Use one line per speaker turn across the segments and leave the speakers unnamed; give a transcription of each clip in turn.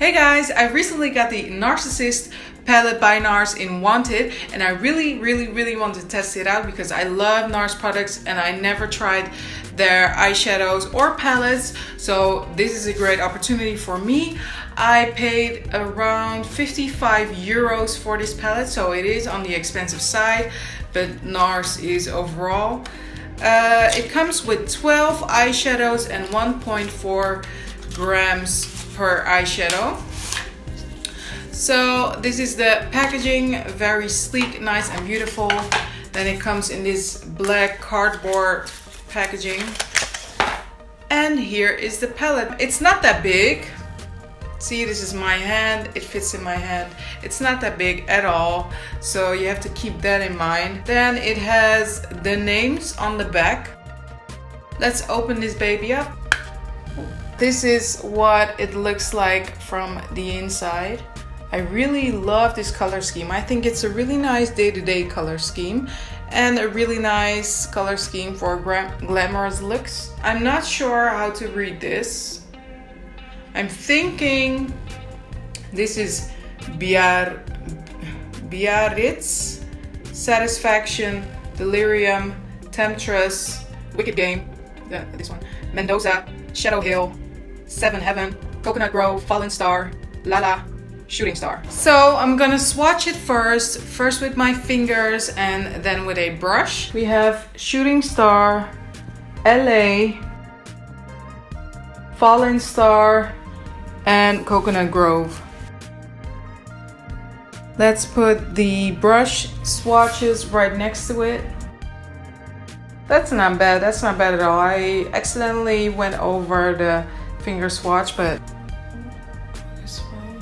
Hey guys, I recently got the Narsissist palette by Nars in Wanted, and I really want to test it out because I love Nars products and I never tried their eyeshadows or palettes, so this is a great opportunity for me. I paid around 55 euros for this palette, so it is on the expensive side, but Nars is overall. It comes with 12 eyeshadows and 1.4 grams per eyeshadow. So this is the packaging, very sleek, nice and beautiful. Then it comes in this black cardboard packaging, and here is the palette. It's not that big. See, this is my hand, it fits in my hand. It's not that big at all, so you have to keep that in mind. Then it has the names on the back. Let's open this baby up. This is what it looks like from the inside. I really love this color scheme. I think it's a really nice day-to-day color scheme and a really nice color scheme for glamorous looks. I'm not sure how to read this. I'm thinking this is Biarritz, Satisfaction, Delirium, Temptress, Wicked Game, this one, Mendoza, Shadow Hill, Seven Heaven, Coconut Grove, Fallen Star, Lala, Shooting Star. So I'm gonna swatch it first with my fingers and then with a brush. We have Shooting Star, LA, Fallen Star, and Coconut Grove. Let's put the brush swatches right next to it. That's not bad, that's not bad at all. I accidentally went over the finger swatch, but this way.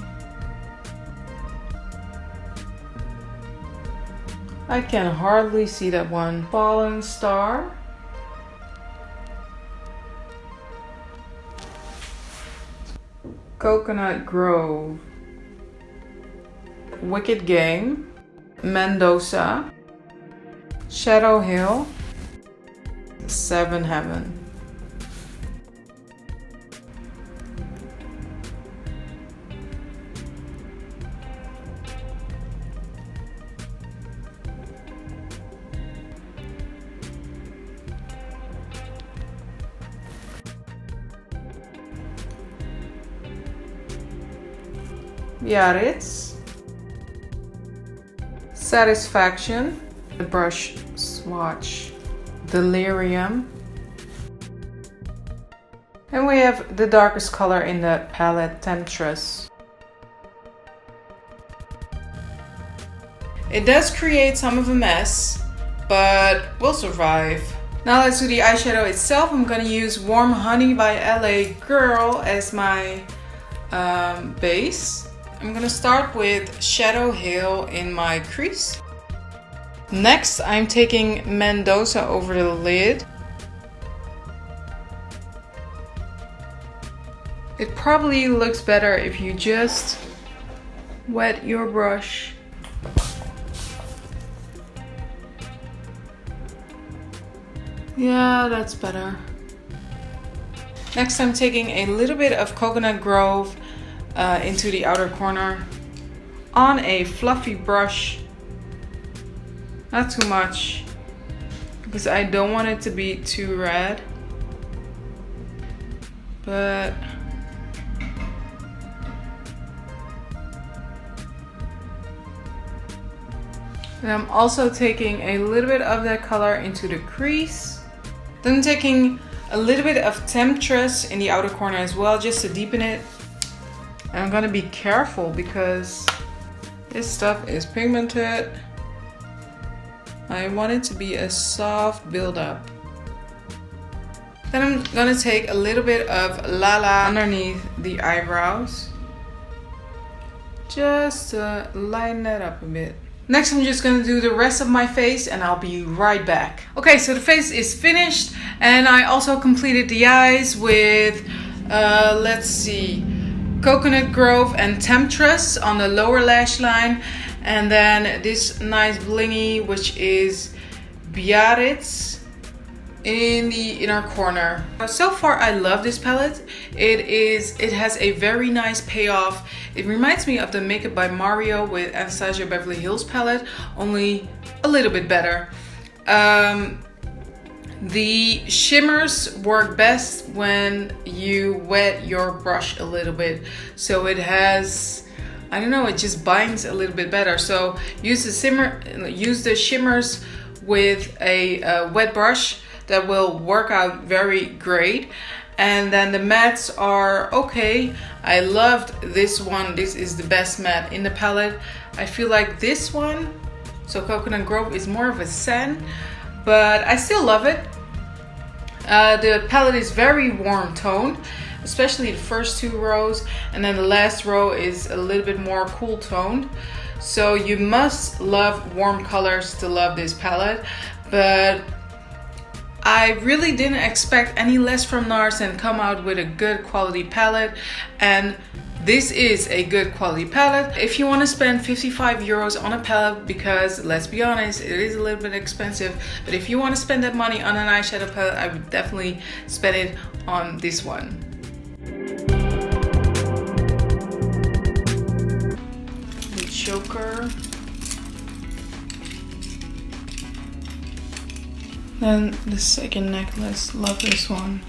I can hardly see that one. Fallen Star. Coconut Grove. Wicked Game. Mendoza. Shadow Hill. Seven Heaven. Biarritz, Satisfaction, the brush swatch, Delirium, and we have the darkest color in the palette, Temptress. It does create some of a mess, but we'll survive. Now let's do the eyeshadow itself. I'm gonna use Warm Honey by LA Girl as my base. I'm gonna start with Shadow Hill in my crease. Next, I'm taking Mendoza over the lid. It probably looks better if you just wet your brush. Yeah, that's better. Next, I'm taking a little bit of Coconut Grove into the outer corner on a fluffy brush. Not too much, because I don't want it to be too red. But and I'm also taking a little bit of that color into the crease. Then I'm taking a little bit of Temptress in the outer corner as well, just to deepen it. And I'm gonna be careful because this stuff is pigmented. I want it to be a soft build-up. Then I'm gonna take a little bit of Lala underneath the eyebrows, just to lighten that up a bit. Next, I'm just gonna do the rest of my face and I'll be right back. Okay, so the face is finished and I also completed the eyes with, let's see, Coconut Grove and Temptress on the lower lash line, and then this nice blingy, which is Biarritz in the inner corner. So far I love this palette. It has a very nice payoff. It reminds me of the Makeup by Mario with Anastasia Beverly Hills palette, only a little bit better. The shimmers work best when you wet your brush a little bit, so it has, I don't know, it just binds a little bit better. So use the shimmers with a wet brush. That will work out very great. And then the mattes are okay. I loved this one. This is the best matte in the palette. I feel like this one, so Coconut Grove, is more of a satin, but I still love it. The palette is very warm toned, especially the first 2 rows, and then the last row is a little bit more cool toned. So you must love warm colors to love this palette, but I really didn't expect any less from Nars and come out with a good quality palette, and this is a good quality palette. If you want to spend 55 euros on a palette, because let's be honest, it is a little bit expensive, but if you want to spend that money on an eyeshadow palette, I would definitely spend it on this one. The choker. Then the second necklace, love this one.